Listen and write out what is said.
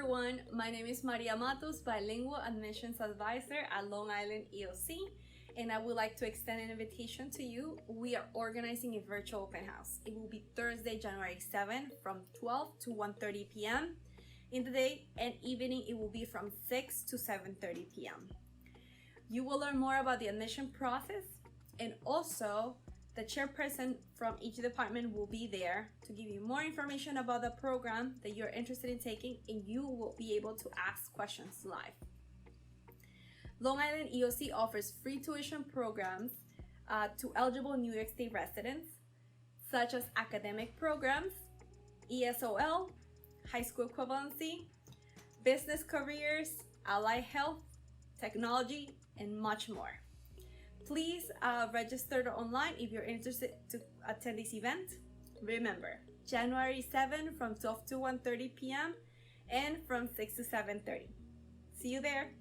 everyone, my name is Maria Matos, Bilingual Admissions Advisor at Long Island EOC, and I would like to extend an invitation to you. We are organizing a virtual open house. It will be Thursday, January 7th from 12 to 1:30 p.m. in the day, and evening it will be from 6 to 7:30 p.m. You will learn more about the admission process, and also the chairperson from each department will be there to give you more information about the program that you're interested in taking, and you will be able to ask questions live. Long Island EOC offers free tuition programs to eligible New York State residents, such as academic programs, ESOL, high school equivalency, business careers, allied health, technology, and much more. Please register online if you're interested to attend this event. Remember, January 7 from 12 to 1:30 p.m. and from 6 to 7:30. See you there.